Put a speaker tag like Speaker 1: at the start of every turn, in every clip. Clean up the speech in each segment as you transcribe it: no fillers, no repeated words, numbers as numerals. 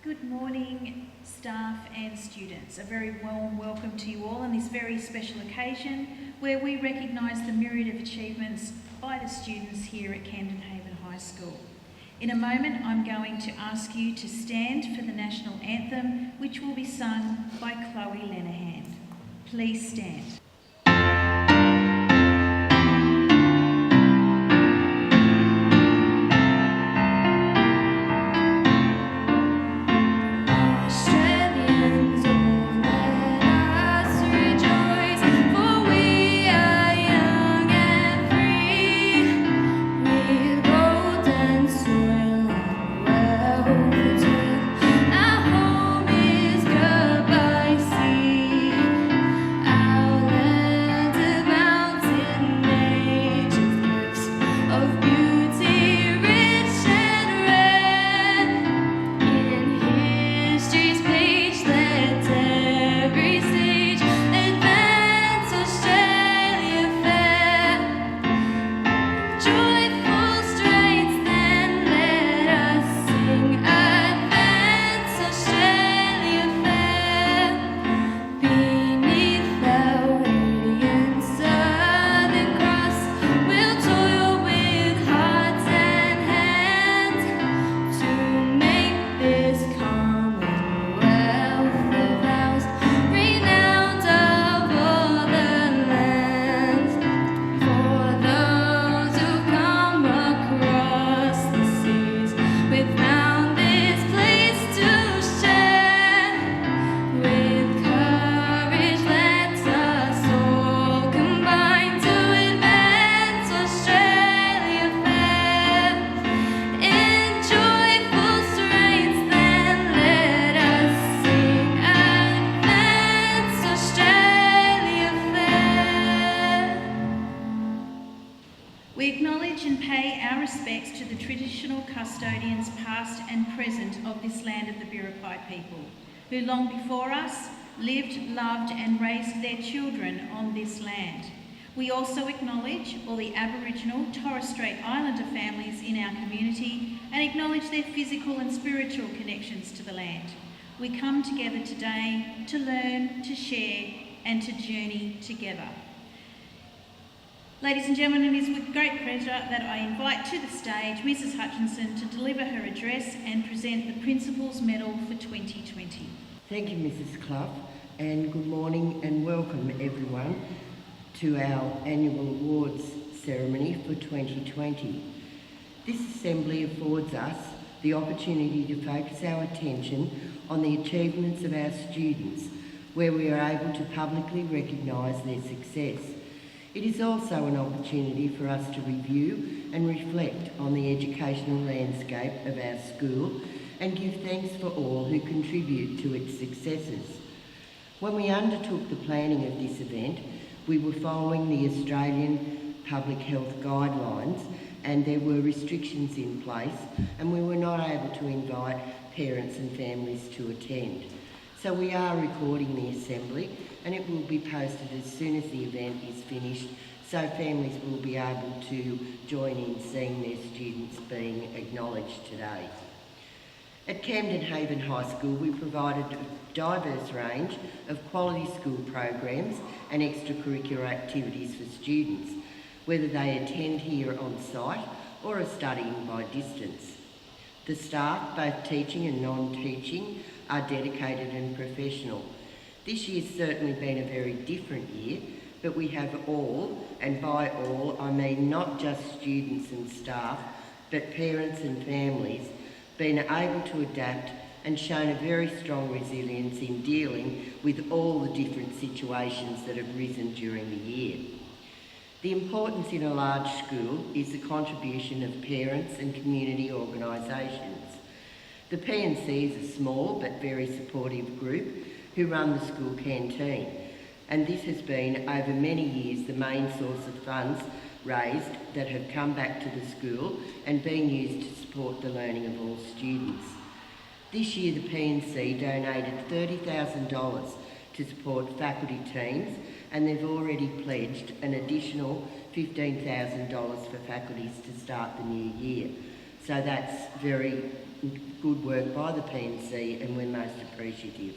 Speaker 1: Good morning, staff and students. A very warm welcome to you all on this very special occasion where we recognise the myriad of achievements by the students here at Camden High School. In a moment, I'm going to ask you to stand for the national anthem, which will be sung by Chloe Lenehan. Please stand. We acknowledge and pay our respects to the traditional custodians past and present of this land of the Biripi people, who long before us lived, loved and raised their children on this land. We also acknowledge all the Aboriginal Torres Strait Islander families in our community and acknowledge their physical and spiritual connections to the land. We come together today to learn, to share and to journey together. Ladies and gentlemen, it is with great pleasure that I invite to the stage Mrs Hutchinson to deliver her address and present the Principal's Medal for 2020.
Speaker 2: Thank you, Mrs Clough, and good morning and welcome everyone to our annual awards ceremony for 2020. This assembly affords us the opportunity to focus our attention on the achievements of our students, where we are able to publicly recognise their success. It is also an opportunity for us to review and reflect on the educational landscape of our school and give thanks for all who contribute to its successes. When we undertook the planning of this event, we were following the Australian Public Health Guidelines and there were restrictions in place and we were not able to invite parents and families to attend. So we are recording the assembly and it will be posted as soon as the event is finished so families will be able to join in seeing their students being acknowledged today. At Camden Haven High School we provided a diverse range of quality school programs and extracurricular activities for students, whether they attend here on site or are studying by distance. The staff, both teaching and non-teaching, are dedicated and professional. This year's certainly been a very different year, but we have all, and by all I mean not just students and staff, but parents and families, been able to adapt and shown a very strong resilience in dealing with all the different situations that have risen during the year. The importance in a large school is the contribution of parents and community organisations. The P&C is a small but very supportive group who run the school canteen, and this has been over many years the main source of funds raised that have come back to the school and been used to support the learning of all students. This year the P&C donated $30,000 to support faculty teams and they've already pledged an additional $15,000 for faculties to start the new year. So that's very good work by the P&C, and we're most appreciative.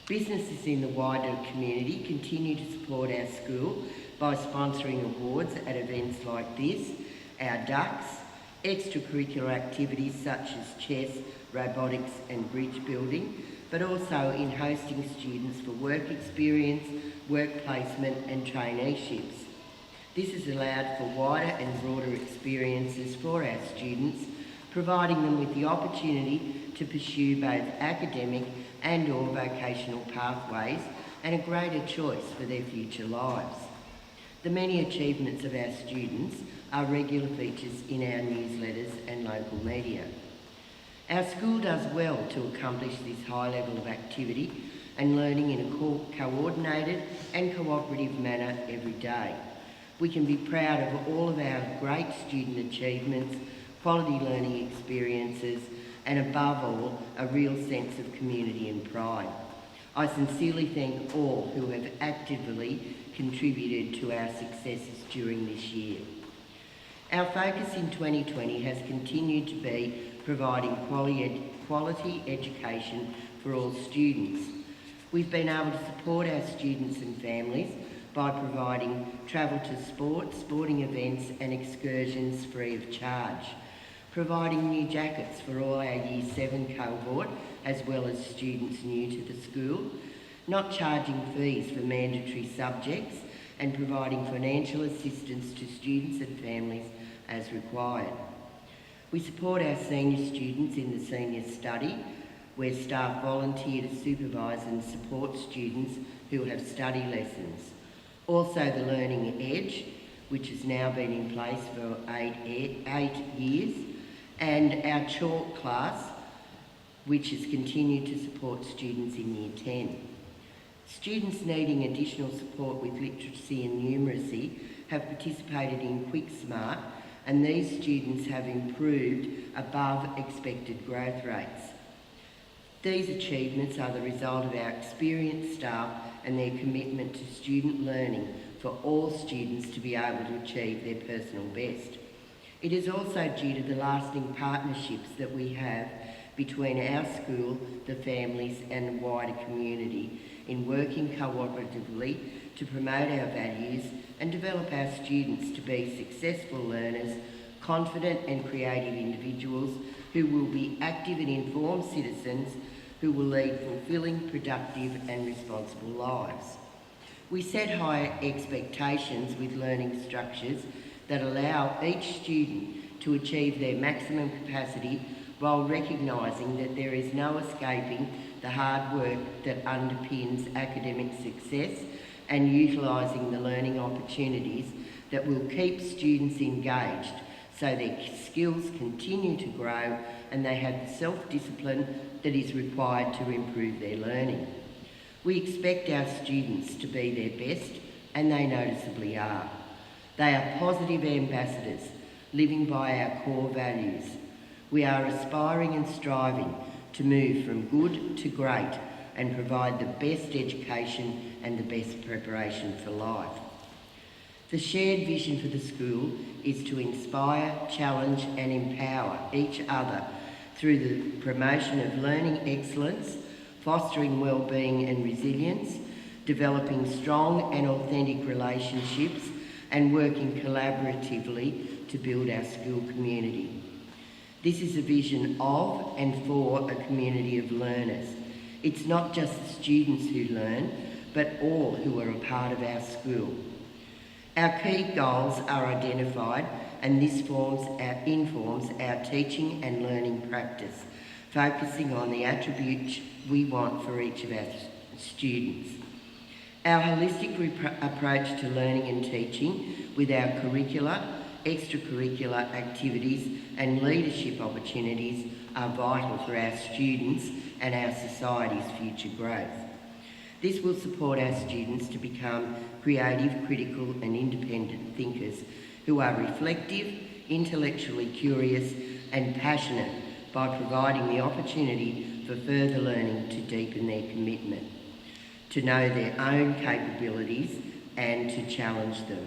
Speaker 2: Businesses in the wider community continue to support our school by sponsoring awards at events like this, our ducks, extracurricular activities such as chess, robotics and bridge building, but also in hosting students for work experience, work placement and traineeships. This has allowed for wider and broader experiences for our students, providing them with the opportunity to pursue both academic and or vocational pathways and a greater choice for their future lives. The many achievements of our students are regular features in our newsletters and local media. Our school does well to accomplish this high level of activity and learning in a coordinated and cooperative manner every day. We can be proud of all of our great student achievements, quality learning experiences, and above all, a real sense of community and pride. I sincerely thank all who have actively contributed to our successes during this year. Our focus in 2020 has continued to be providing quality education for all students. We've been able to support our students and families by providing travel to sporting events and excursions free of charge, providing new jackets for all our Year 7 cohort as well as students new to the school, not charging fees for mandatory subjects and providing financial assistance to students and families as required. We support our senior students in the senior study, where staff volunteer to supervise and support students who have study lessons. Also the Learning Edge, which has now been in place for 8 years, and our chalk class, which has continued to support students in Year 10. Students needing additional support with literacy and numeracy have participated in Quick Smart, and these students have improved above expected growth rates. These achievements are the result of our experienced staff and their commitment to student learning for all students to be able to achieve their personal best. It is also due to the lasting partnerships that we have between our school, the families and the wider community in working cooperatively to promote our values and develop our students to be successful learners, confident and creative individuals who will be active and informed citizens who will lead fulfilling, productive and responsible lives. We set high expectations with learning structures that allow each student to achieve their maximum capacity while recognising that there is no escaping the hard work that underpins academic success and utilising the learning opportunities that will keep students engaged so their skills continue to grow and they have the self-discipline that is required to improve their learning. We expect our students to be their best, and they noticeably are. They are positive ambassadors, living by our core values. We are aspiring and striving to move from good to great and provide the best education and the best preparation for life. The shared vision for the school is to inspire, challenge and empower each other through the promotion of learning excellence, fostering well-being and resilience, developing strong and authentic relationships and working collaboratively to build our school community. This is a vision of and for a community of learners. It's not just the students who learn, but all who are a part of our school. Our key goals are identified, and this informs our teaching and learning practice, focusing on the attributes we want for each of our students. Our holistic approach to learning and teaching with our curricular, extracurricular activities and leadership opportunities are vital for our students and our society's future growth. This will support our students to become creative, critical and independent thinkers who are reflective, intellectually curious and passionate by providing the opportunity for further learning to deepen their commitment, to know their own capabilities and to challenge them.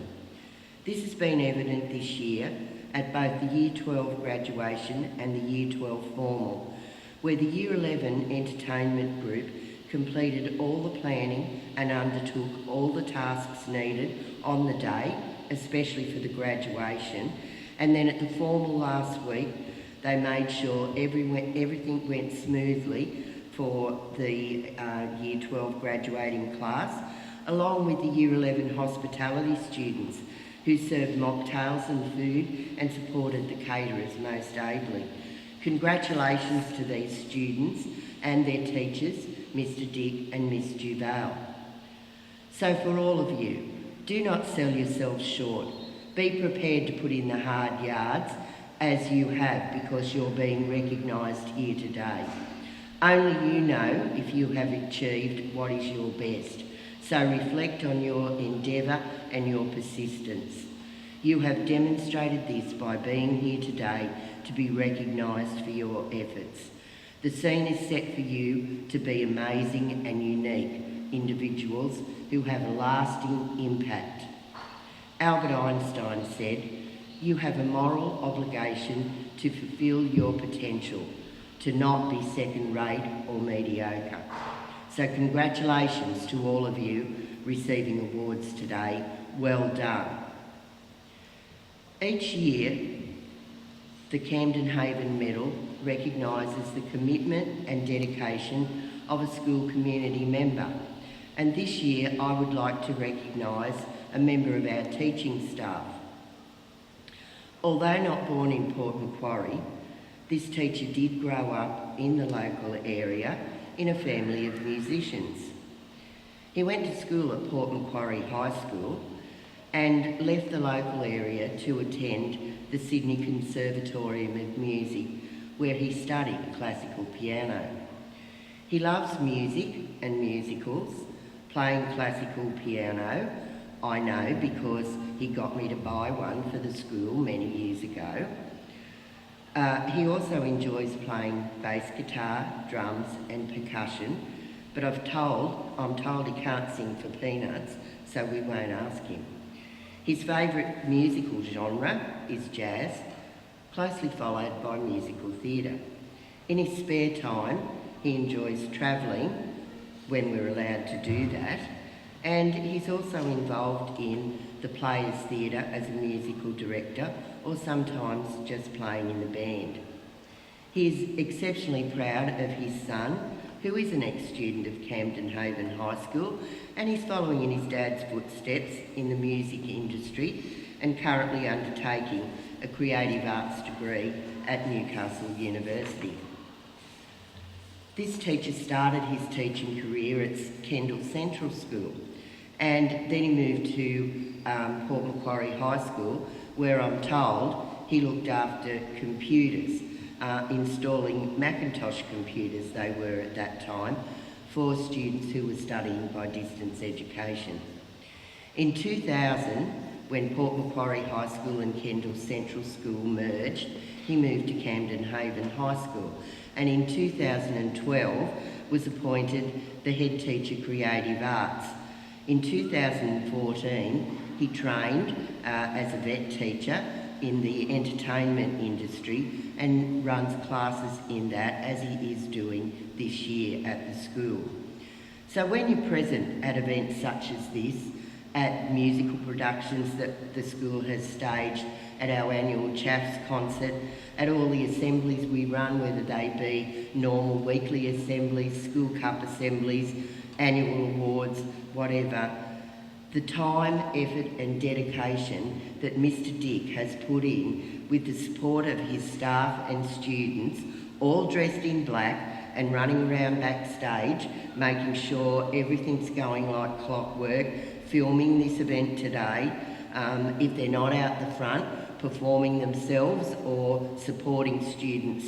Speaker 2: This has been evident this year at both the Year 12 graduation and the Year 12 formal, where the Year 11 entertainment group completed all the planning and undertook all the tasks needed on the day, especially for the graduation. And then at the formal last week, they made sure everything went smoothly for the Year 12 graduating class, along with the Year 11 hospitality students who served mocktails and food and supported the caterers most ably. Congratulations to these students and their teachers, Mr. Dick and Miss Duval. So for all of you, do not sell yourselves short. Be prepared to put in the hard yards as you have, because you're being recognised here today. Only you know if you have achieved what is your best. So reflect on your endeavour and your persistence. You have demonstrated this by being here today to be recognised for your efforts. The scene is set for you to be amazing and unique individuals who have a lasting impact. Albert Einstein said, "You have a moral obligation to fulfil your potential, to not be second-rate or mediocre." So congratulations to all of you receiving awards today. Well done. Each year, the Camden Haven Medal recognises the commitment and dedication of a school community member. And this year, I would like to recognise a member of our teaching staff. Although not born in Port Macquarie, this teacher did grow up in the local area in a family of musicians. He went to school at Port Macquarie High School and left the local area to attend the Sydney Conservatorium of Music, where he studied classical piano. He loves music and musicals, playing classical piano. I know because he got me to buy one for the school many years ago. He also enjoys playing bass guitar, drums and percussion, but I'm told he can't sing for peanuts, so we won't ask him. His favourite musical genre is jazz, closely followed by musical theatre. In his spare time, he enjoys travelling when we're allowed to do that, and he's also involved in the Players Theatre as a musical director, or sometimes just playing in the band. He is exceptionally proud of his son, who is an ex-student of Camden Haven High School, and he's following in his dad's footsteps in the music industry and currently undertaking a creative arts degree at Newcastle University. This teacher started his teaching career at Kendall Central School, and then he moved to Port Macquarie High School, where I'm told he looked after computers, installing Macintosh computers they were at that time, for students who were studying by distance education. In 2000, when Port Macquarie High School and Kendall Central School merged, he moved to Camden Haven High School, and in 2012 was appointed the head teacher creative arts. In 2014, he trained as a vet teacher in the entertainment industry and runs classes in that, as he is doing this year at the school. So when you're present at events such as this, at musical productions that the school has staged, at our annual Chaffs concert, at all the assemblies we run, whether they be normal weekly assemblies, school cup assemblies, annual awards, whatever, the time, effort and dedication that Mr. Dick has put in with the support of his staff and students, all dressed in black and running around backstage, making sure everything's going like clockwork, filming this event today, if they're not out the front, performing themselves or supporting students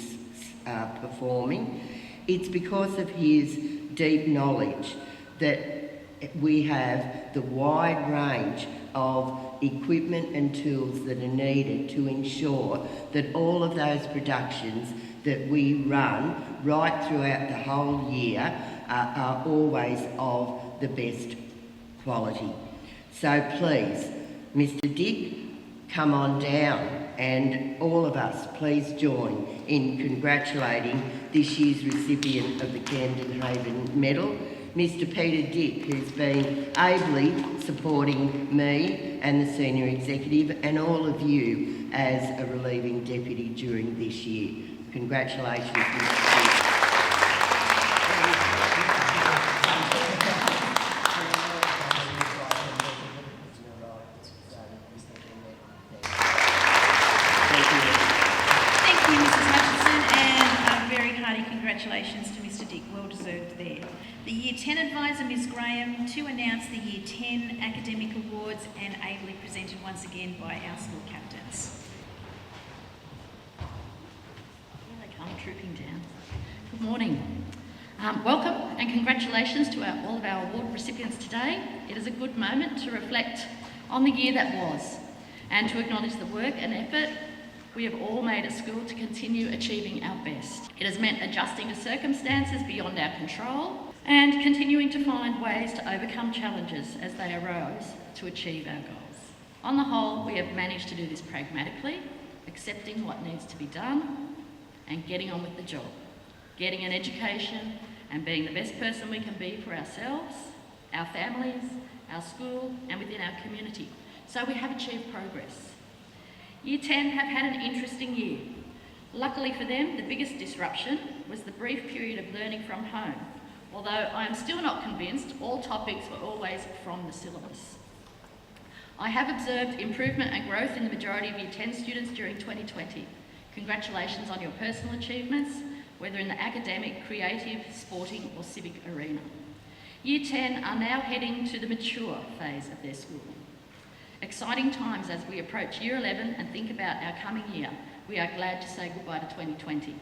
Speaker 2: performing. It's because of his deep knowledge that we have the wide range of equipment and tools that are needed to ensure that all of those productions that we run right throughout the whole year are always of the best quality. So please, Mr. Dick, come on down, and all of us please join in congratulating this year's recipient of the Camden Haven Medal, Mr Peter Dick, who's been ably supporting me and the Senior Executive and all of you as a relieving deputy during this year. Congratulations, Mr Dick.
Speaker 1: Congratulations to Mr Dick, well deserved there. The Year 10 advisor, Ms Graham, to announce the Year 10 academic awards and ably presented once again by our school captains.
Speaker 3: Here they come trooping down. Good morning. Welcome and congratulations to all of our award recipients today. It is a good moment to reflect on the year that was and to acknowledge the work and effort we have all made at school to continue achieving our best. It has meant adjusting to circumstances beyond our control and continuing to find ways to overcome challenges as they arose to achieve our goals. On the whole, we have managed to do this pragmatically, accepting what needs to be done and getting on with the job, getting an education and being the best person we can be for ourselves, our families, our school and within our community. So we have achieved progress. Year 10 have had an interesting year. Luckily for them, the biggest disruption was the brief period of learning from home, although I am still not convinced all topics were always from the syllabus. I have observed improvement and growth in the majority of Year 10 students during 2020. Congratulations on your personal achievements, whether in the academic, creative, sporting or civic arena. Year 10 are now heading to the mature phase of their school. Exciting times as we approach Year 11 and think about our coming year. We are glad to say goodbye to 2020.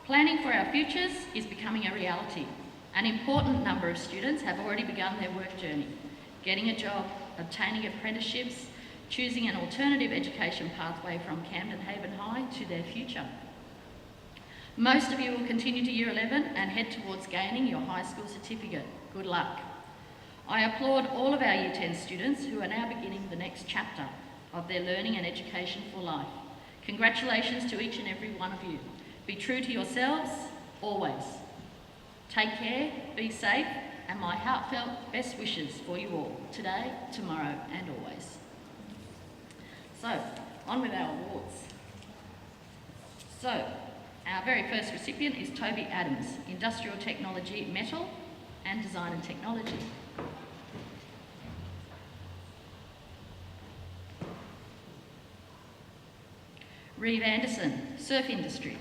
Speaker 3: Planning for our futures is becoming a reality. An important number of students have already begun their work journey, getting a job, obtaining apprenticeships, choosing an alternative education pathway from Camden Haven High to their future. Most of you will continue to Year 11 and head towards gaining your high school certificate. Good luck. I applaud all of our Year 10 students who are now beginning the next chapter of their learning and education for life. Congratulations to each and every one of you. Be true to yourselves, always. Take care, be safe, and my heartfelt best wishes for you all, today, tomorrow, and always. So, on with our awards. So, our very first recipient is Toby Adams, Industrial Technology, Metal and Design and Technology. Reeve Anderson, Surf Industry.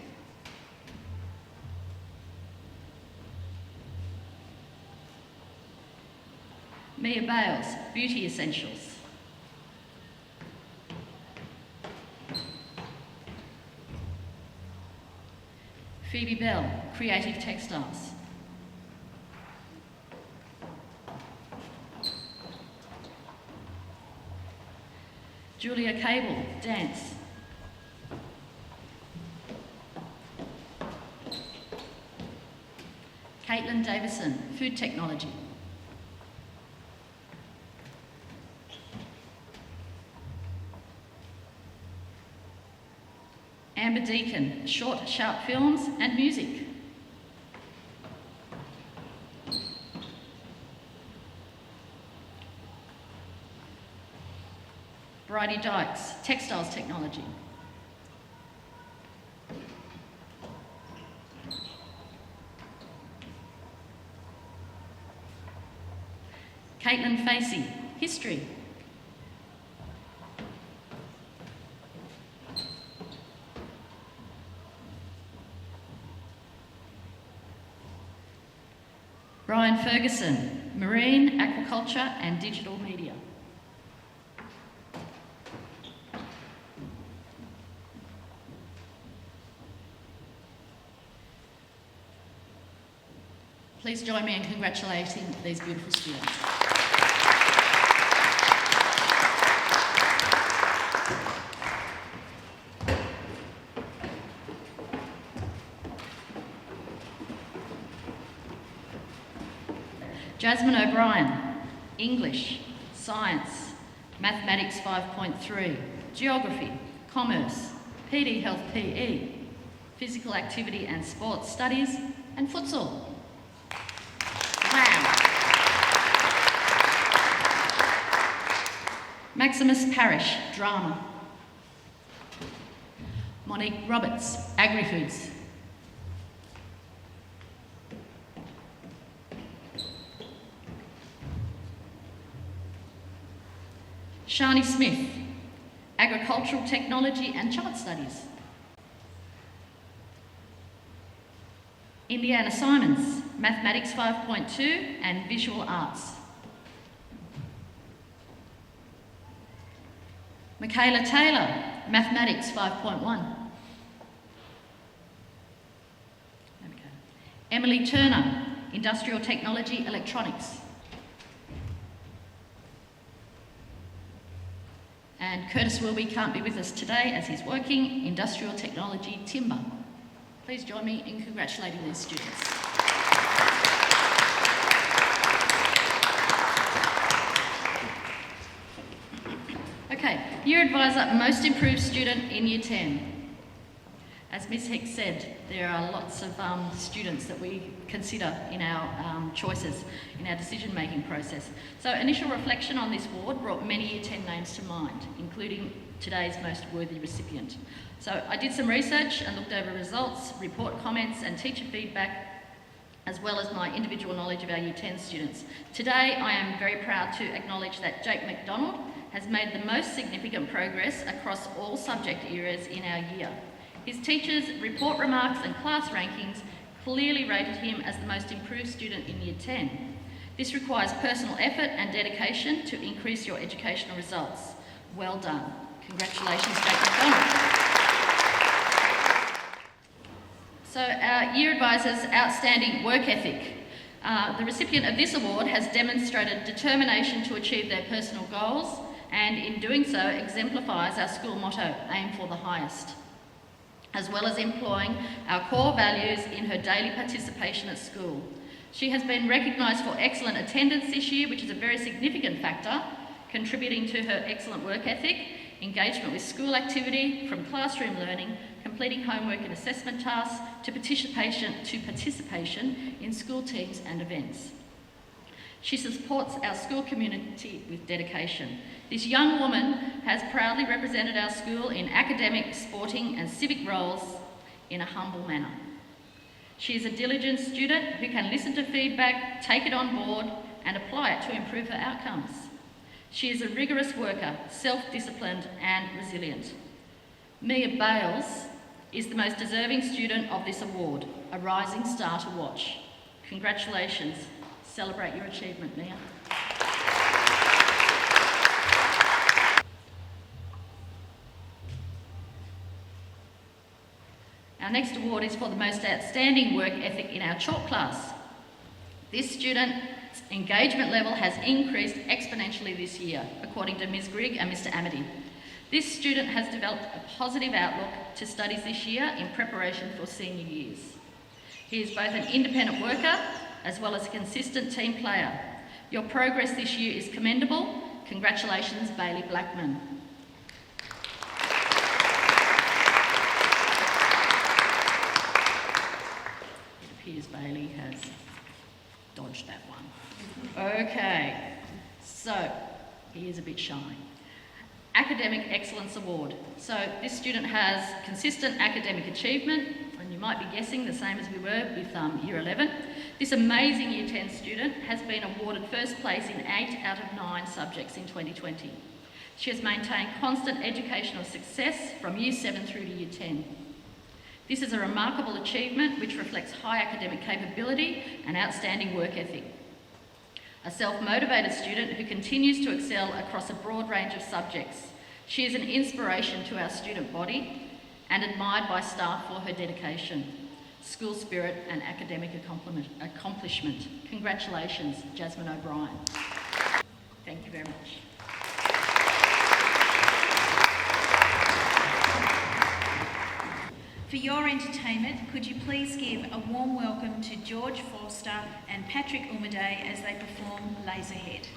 Speaker 3: Mia Bales, Beauty Essentials. Phoebe Bell, Creative Textiles. Julia Cable, Dance. Caitlin Davison, Food Technology. Amber Deacon, Short, Sharp Films and Music. Bridie Dykes, Textiles Technology. Caitlin Facey, History. Brian Ferguson, Marine, Aquaculture and Digital Media. Please join me in congratulating these beautiful students. Jasmine O'Brien, English, Science, Mathematics 5.3, Geography, Commerce, PD Health PE, Physical Activity and Sports Studies, and Futsal. Wow. Maximus Parish, Drama. Monique Roberts, Agri-Foods. Shani Smith, Agricultural Technology and Child Studies. Indiana Simons, Mathematics 5.2 and Visual Arts. Michaela Taylor, Mathematics 5.1. Emily Turner, Industrial Technology Electronics. And Curtis Wilby can't be with us today as he's working, Industrial Technology Timber. Please join me in congratulating these students. Okay, Year Advisor, Most Improved Student in Year 10. As Ms Hicks said, there are lots of students that we consider in our choices, in our decision-making process. So initial reflection on this award brought many Year 10 names to mind, including today's most worthy recipient. So I did some research and looked over results, report comments and teacher feedback, as well as my individual knowledge of our Year 10 students. Today I am very proud to acknowledge that Jake McDonald has made the most significant progress across all subject areas in our year. His teachers' report remarks and class rankings clearly rated him as the most improved student in Year 10. This requires personal effort and dedication to increase your educational results. Well done. Congratulations, Jake McDonald. So our Year Advisor's outstanding work ethic. The recipient of this award has demonstrated determination to achieve their personal goals and in doing so exemplifies our school motto, aim for the highest, as well as employing our core values in her daily participation at school. She has been recognised for excellent attendance this year, which is a very significant factor, contributing to her excellent work ethic, engagement with school activity, from classroom learning, completing homework and assessment tasks, to participation in school teams and events. She supports our school community with dedication. This young woman has proudly represented our school in academic, sporting and civic roles in a humble manner. She is a diligent student who can listen to feedback, take it on board and apply it to improve her outcomes. She is a rigorous worker, self-disciplined and resilient. Mia Bales is the most deserving student of this award, a rising star to watch. Congratulations. Celebrate your achievement, Mia. Our next award is for the most outstanding work ethic in our chalk class. This student's engagement level has increased exponentially this year, according to Ms Grigg and Mr Amity. This student has developed a positive outlook to studies this year in preparation for senior years. He is both an independent worker as well as a consistent team player. Your progress this year is commendable. Congratulations, Bailey Blackman. It appears Bailey has dodged that one. Okay, so he is a bit shy. Academic Excellence Award. So this student has consistent academic achievement, and you might be guessing the same as we were with Year 11. This amazing Year 10 student has been awarded first place in 8 out of 9 subjects in 2020. She has maintained constant educational success from Year 7 through to Year 10. This is a remarkable achievement which reflects high academic capability and outstanding work ethic. A self-motivated student who continues to excel across a broad range of subjects. She is an inspiration to our student body and admired by staff for her dedication, school spirit and academic accomplishment. Congratulations, Jasmine O'Brien. Thank you very much.
Speaker 1: For your entertainment, could you please give a warm welcome to George Forster and Patrick Umaday as they perform Laserhead.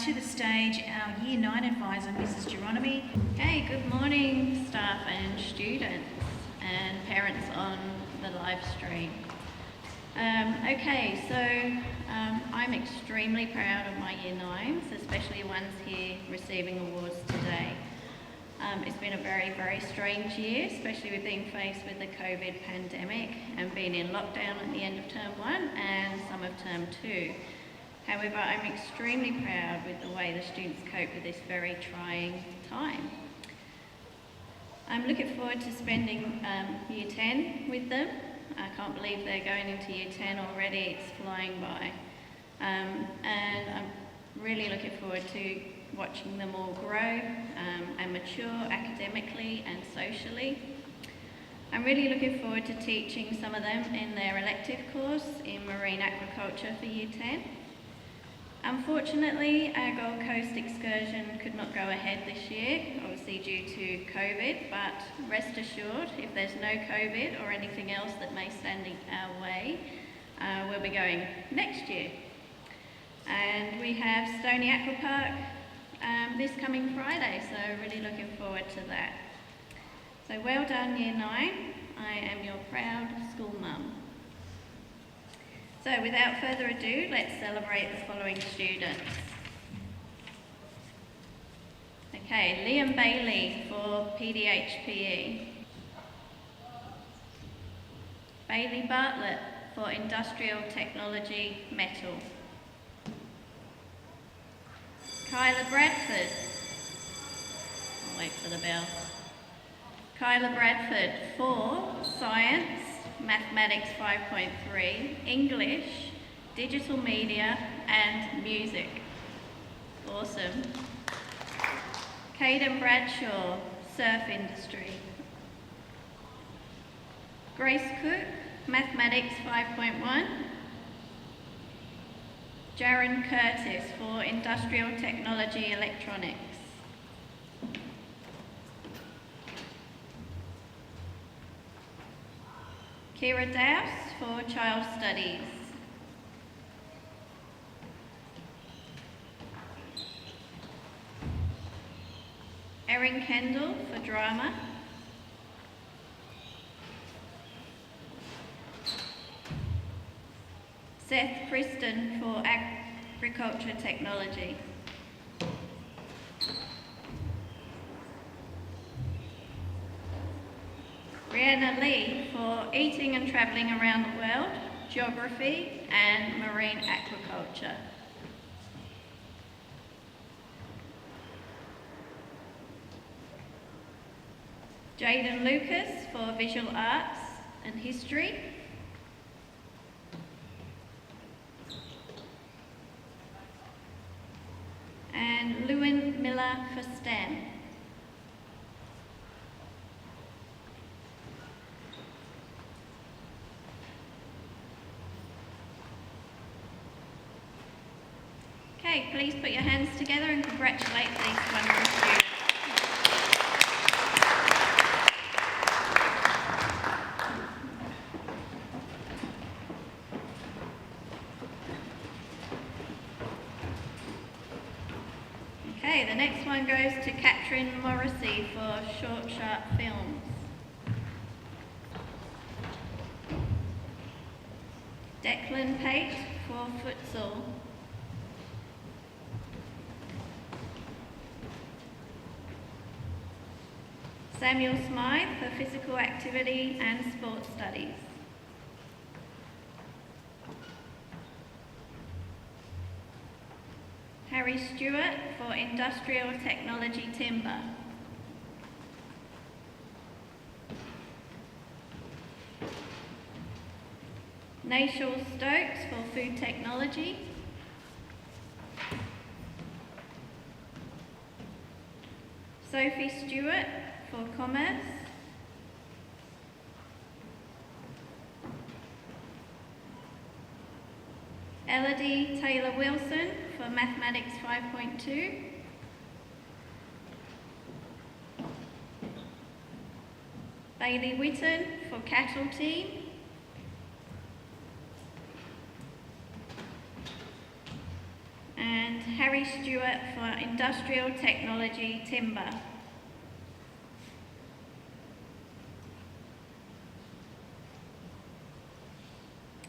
Speaker 1: to the stage our Year 9 advisor, Mrs. Geronimi.
Speaker 4: Okay, good morning staff and students and parents on the live stream. I'm extremely proud of my Year 9s, especially ones here receiving awards today. It's been a very, very strange year, especially with being faced with the COVID pandemic and being in lockdown at the end of term 1 and some of term 2. However, I'm extremely proud with the way the students cope with this very trying time. I'm looking forward to spending Year 10 with them. I can't believe they're going into Year 10 already, it's flying by. And I'm really looking forward to watching them all grow and mature academically and socially. I'm really looking forward to teaching some of them in their elective course in marine aquaculture for Year 10. Unfortunately, our Gold Coast excursion could not go ahead this year, obviously due to COVID, but rest assured, if there's no COVID or anything else that may stand in our way, we'll be going next year. And we have Stony Aqua Park this coming Friday, so really looking forward to that. So well done Year 9, I am your proud school mum. So without further ado, let's celebrate the following students. Okay, Liam Bailey for PDHPE. Bailey Bartlett for Industrial Technology Metal. Kyla Bradford. I'll wait for the bell. Kyla Bradford for Science, Mathematics 5.3, English, Digital Media and Music. Awesome. Caden Bradshaw, Surf Industry. Grace Cook, Mathematics 5.1. Jaron Curtis for Industrial Technology Electronics. Kira Douse for Child Studies. Erin Kendall for Drama. Seth Kristen for Agriculture Technology. Brianna Lee for Eating and Travelling Around the World, Geography and Marine Aquaculture. Jaden Lucas for Visual Arts and History. And Lewin Miller for STEM. Okay, please put your hands together and congratulate these wonderful students. Okay, the next one goes to Katrin Morrissey for Short Sharp Films. Declan Pate for Futsal. Samuel Smythe for Physical Activity and Sport Studies. Harry Stewart for Industrial Technology Timber. Nashal Stokes for Food Technology. Sophie Stewart for Commerce. Elodie Taylor-Wilson for Mathematics 5.2. Bailey Witten for Cattle Team. and Harry Stewart for Industrial Technology Timber.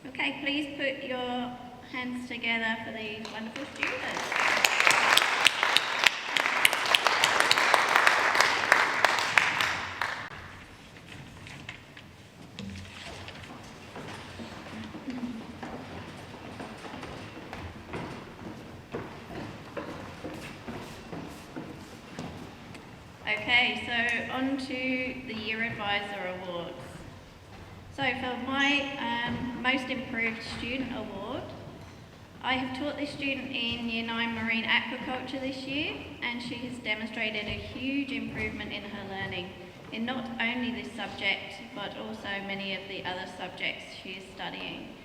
Speaker 4: Okay, please put your hands together for these wonderful students. Okay, so on to the Year Advisor Awards. So for my Most Improved Student Award, I have taught this student in Year 9 Marine Aquaculture this year, and she has demonstrated a huge improvement in her learning in not only this subject, but also many of the other subjects she is studying.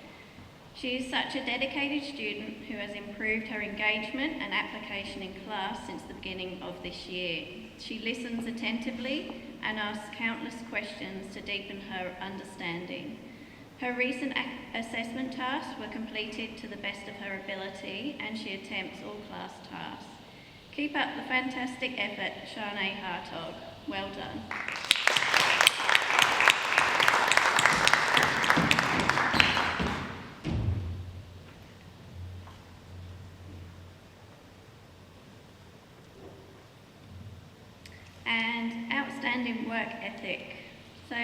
Speaker 4: She is such a dedicated student who has improved her engagement and application in class since the beginning of this year. She listens attentively and asks countless questions to deepen her understanding. Her recent assessment tasks were completed to the best of her ability, and she attempts all class tasks. Keep up the fantastic effort, Shanae Hartog. Well done. And outstanding work ethic. So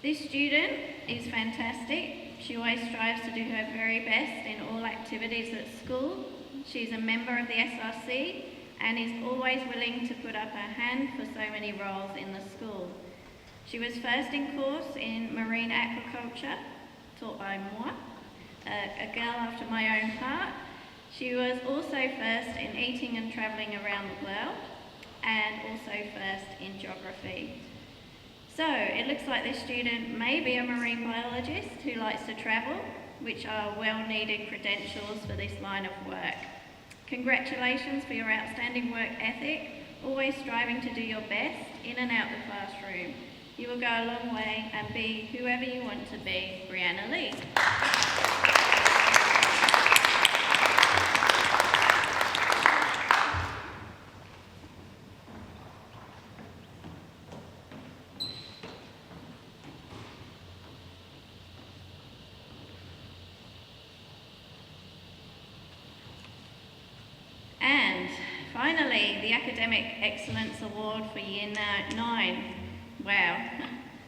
Speaker 4: this student is fantastic. She always strives to do her very best in all activities at school. She's a member of the SRC and is always willing to put up her hand for so many roles in the school. She was first in course in marine aquaculture, taught by moi, a girl after my own heart. She was also first in eating and travelling around the world, and also first in geography. So it looks like this student may be a marine biologist who likes to travel, which are well-needed credentials for this line of work. Congratulations for your outstanding work ethic, always striving to do your best in and out the classroom. You will go a long way and be whoever you want to be, Brianna Lee. And finally, the Academic Excellence Award for Year 9. Wow,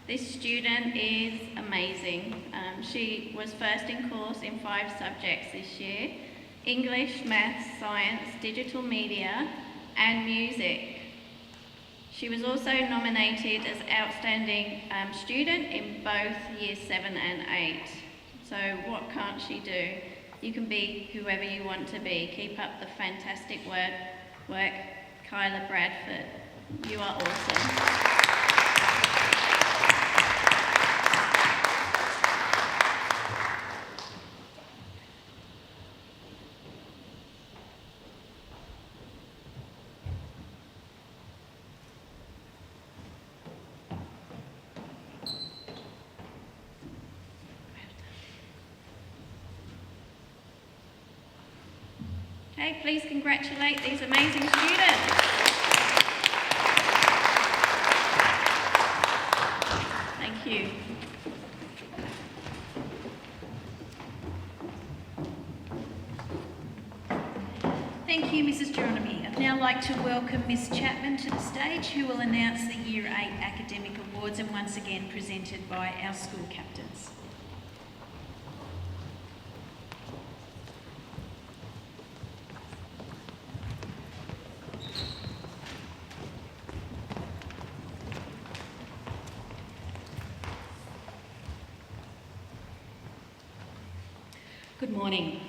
Speaker 4: this student is amazing. She was first in course in 5 subjects this year: English, Maths, Science, Digital Media and Music. She was also nominated as Outstanding Student in both Year 7 and 8. So what can't she do? You can be whoever you want to be. Keep up the fantastic work, Kyla Bradford. You are awesome. Okay, please congratulate these amazing students. Thank you.
Speaker 1: Thank you, Mrs. Geronimi. I'd now like to welcome Miss Chapman to the stage, who will announce the Year 8 Academic Awards, and once again presented by our school captains.
Speaker 5: Good morning.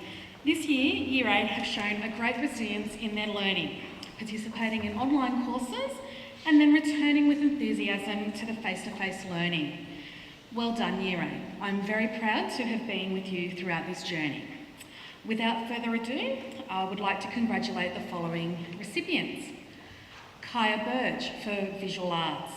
Speaker 5: This year, Year 8 have shown a great resilience in their learning, participating in online courses and then returning with enthusiasm to the face-to-face learning. Well done, Year 8. I'm very proud to have been with you throughout this journey. Without further ado, I would like to congratulate the following recipients. Kaya Burge for Visual Arts.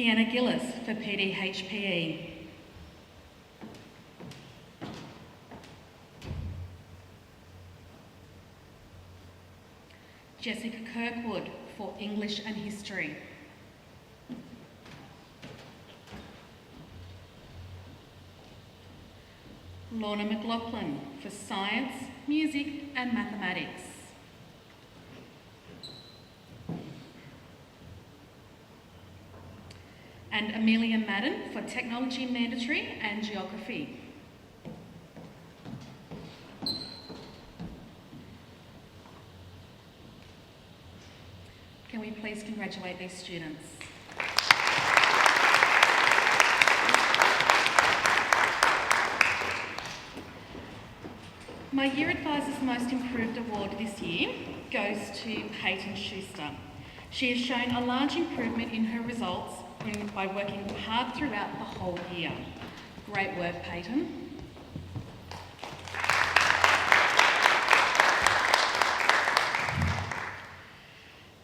Speaker 5: Kiana Gillis for PDHPE. Jessica Kirkwood for English and History. Lorna McLaughlin for Science, Music and Mathematics. And Amelia Madden for Technology Mandatory and Geography. Can we please congratulate these students? My Year Advisor's Most Improved Award this year goes to Peyton Schuster. She has shown a large improvement in her results by working hard throughout the whole year. Great work, Peyton.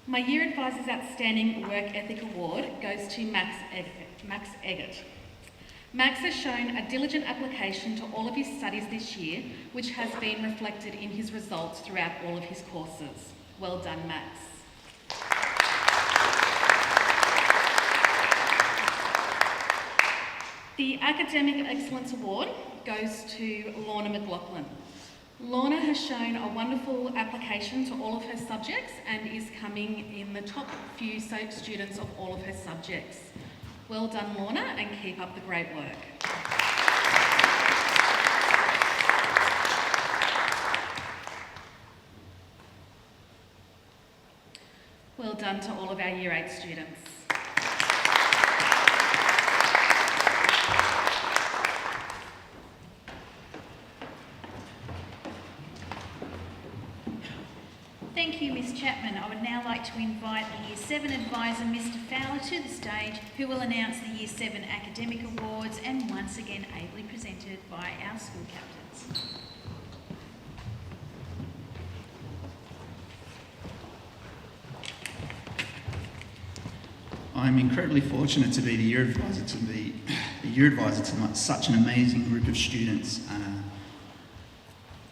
Speaker 5: My Year Advisor's Outstanding Work Ethic Award goes to Max Eggert. Max has shown a diligent application to all of his studies this year, which has been reflected in his results throughout all of his courses. Well done, Max. The Academic Excellence Award goes to Lorna McLaughlin. Lorna has shown a wonderful application to all of her subjects and is coming in the top few students of all of her subjects. Well done, Lorna, and keep up the great work. Well done to all of our Year 8 students.
Speaker 1: Thank you, Ms Chapman. I would now like to invite the Year 7 advisor, Mr Fowler, to the stage, who will announce the Year 7 academic awards, and once again ably presented by our school captains.
Speaker 6: I'm incredibly fortunate to be the year advisor to such an amazing group of students.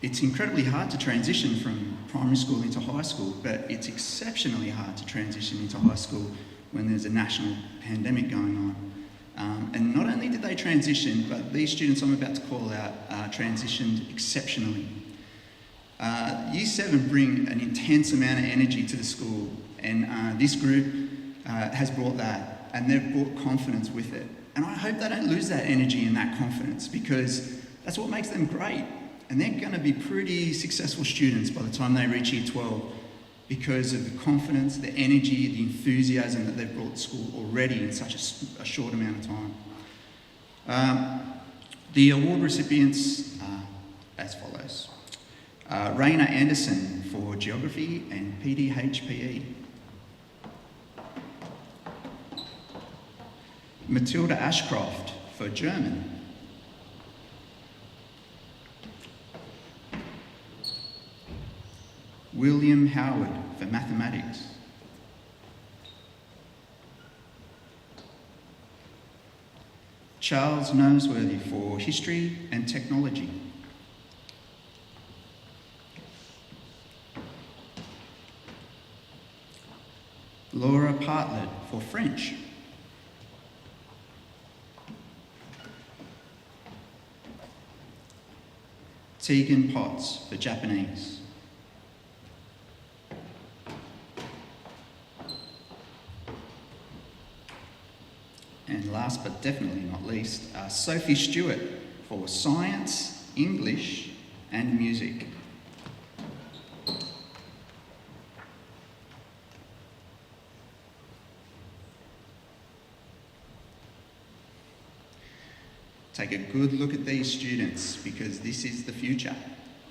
Speaker 6: It's incredibly hard to transition from primary school into high school, but it's exceptionally hard to transition into high school when there's a national pandemic going on. And not only did they transition, but these students I'm about to call out transitioned exceptionally. Year 7 bring an intense amount of energy to the school, and this group has brought that, and they've brought confidence with it. And I hope they don't lose that energy and that confidence, because that's what makes them great. And they're going to be pretty successful students by the time they reach Year 12 because of the confidence, the energy, the enthusiasm that they've brought to school already in such a short amount of time. The award recipients are as follows. Raina Anderson for Geography and PDHPE. Matilda Ashcroft for German. William Howard for Mathematics. Charles Noseworthy for History and Technology. Laura Partlet for French. Tegan Potts for Japanese. And last but definitely not least, Sophie Stewart for Science, English and Music. Take a good look at these students, because this is the future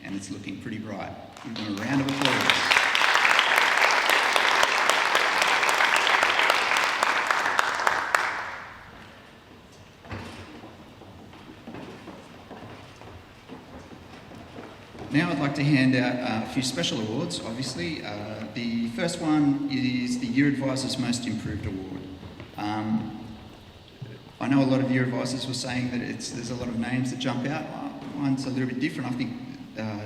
Speaker 6: and it's looking pretty bright. Give them a round of applause. Now I'd like to hand out a few special awards, obviously. The first one is the Year Advisor's Most Improved Award. I know a lot of year advisors were saying that there's a lot of names that jump out. Mine's a little bit different. I think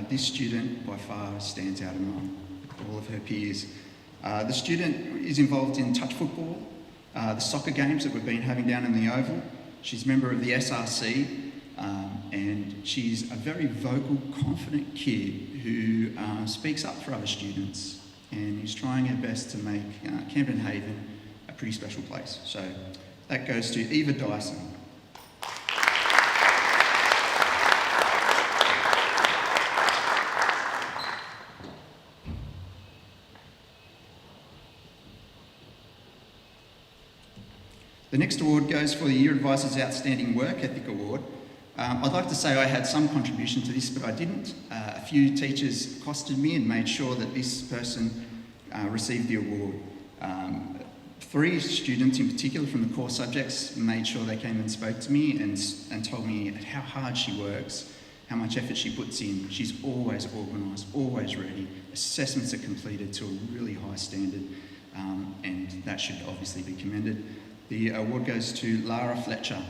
Speaker 6: this student by far stands out among all of her peers. The student is involved in touch football, the soccer games that we've been having down in the Oval. She's a member of the SRC, and she's a very vocal, confident kid who speaks up for other students and is trying her best to make Camden Haven a pretty special place. So that goes to Eva Dyson. The next award goes for the Year Advisor's Outstanding Work Ethic Award. I'd like to say I had some contribution to this, but I didn't. A few teachers costed me and made sure that this person received the award. 3 students in particular from the core subjects made sure they came and spoke to me and told me how hard she works, how much effort she puts in. She's always organised, always ready. Assessments are completed to a really high standard, and that should obviously be commended. The award goes to Lara Fletcher.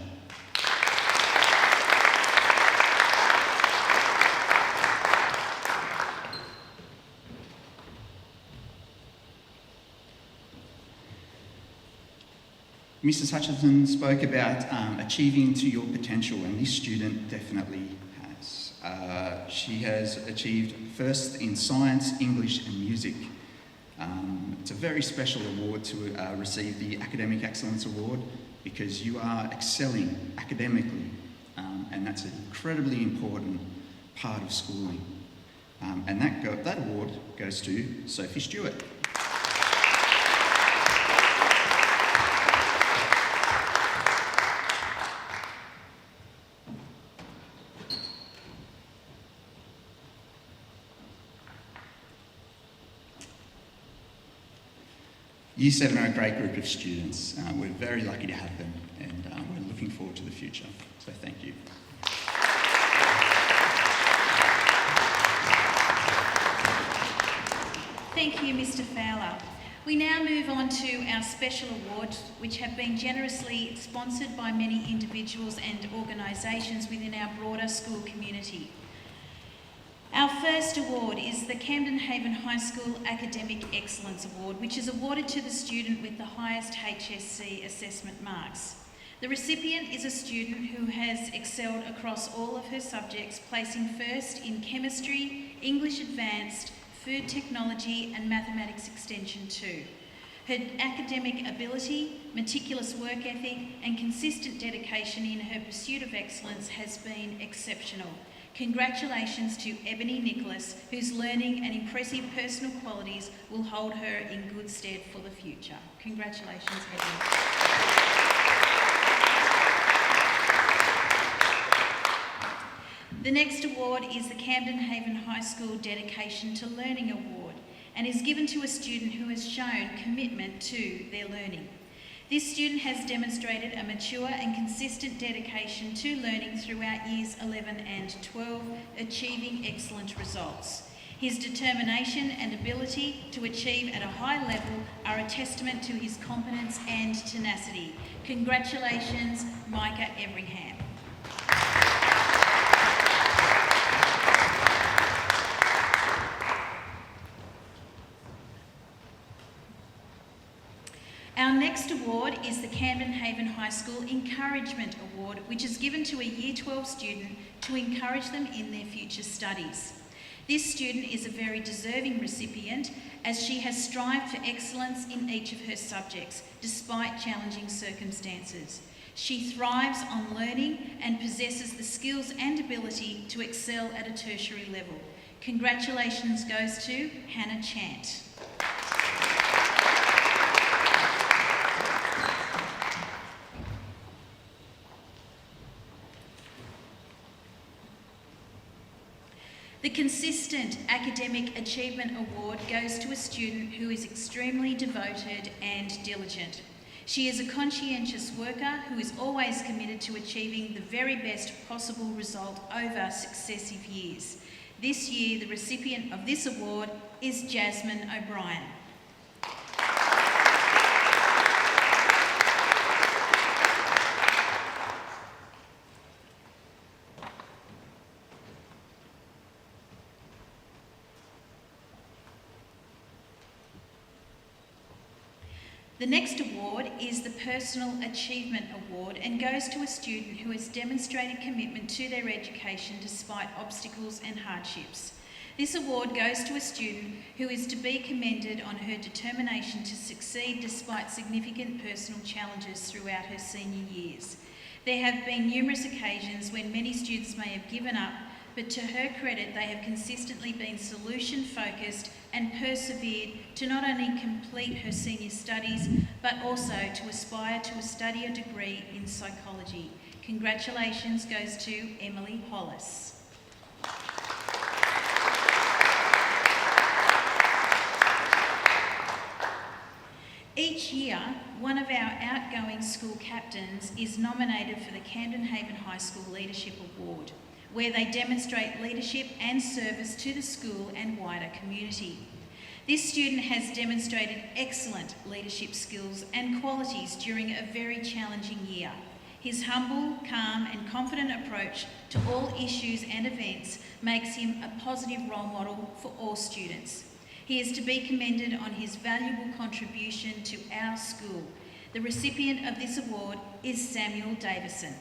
Speaker 6: Mrs. Hutchinson spoke about achieving to your potential, and this student definitely has. She has achieved first in science, English and music. It's a very special award to receive the Academic Excellence Award because you are excelling academically, and that's an incredibly important part of schooling. And that award goes to Sophie Stewart. Year 7 are a great group of students. We're very lucky to have them, and we're looking forward to the future. So thank you.
Speaker 1: Thank you, Mr. Fowler. We now move on to our special awards, which have been generously sponsored by many individuals and organisations within our broader school community. Our first award is the Camden Haven High School Academic Excellence Award, which is awarded to the student with the highest HSC assessment marks. The recipient is a student who has excelled across all of her subjects, placing first in Chemistry, English Advanced, Food Technology and Mathematics Extension 2. Her academic ability, meticulous work ethic and consistent dedication in her pursuit of excellence has been exceptional. Congratulations to Ebony Nicholas, whose learning and impressive personal qualities will hold her in good stead for the future. Congratulations, Ebony. The next award is the Camden Haven High School Dedication to Learning Award and is given to a student who has shown commitment to their learning. This student has demonstrated a mature and consistent dedication to learning throughout years 11 and 12, achieving excellent results. His determination and ability to achieve at a high level are a testament to his competence and tenacity. Congratulations, Micah Everingham. Our next award is the Camden Haven High School Encouragement Award, which is given to a Year 12 student to encourage them in their future studies. This student is a very deserving recipient as she has strived for excellence in each of her subjects, despite challenging circumstances. She thrives on learning and possesses the skills and ability to excel at a tertiary level. Congratulations goes to Hannah Chant. The Consistent Academic Achievement Award goes to a student who is extremely devoted and diligent. She is a conscientious worker who is always committed to achieving the very best possible result over successive years. This year, the recipient of this award is Jasmine O'Brien. The next award is the Personal Achievement Award and goes to a student who has demonstrated commitment to their education despite obstacles and hardships. This award goes to a student who is to be commended on her determination to succeed despite significant personal challenges throughout her senior years. There have been numerous occasions when many students may have given up, but to her credit, they have consistently been solution-focused and persevered to not only complete her senior studies, but also to aspire to study a degree in psychology. Congratulations goes to Emily Hollis. Each year, one of our outgoing school captains is nominated for the Camden Haven High School Leadership Award, where they demonstrate leadership and service to the school and wider community. This student has demonstrated excellent leadership skills and qualities during a very challenging year. His humble, calm and confident approach to all issues and events makes him a positive role model for all students. He is to be commended on his valuable contribution to our school. The recipient of this award is Samuel Davison.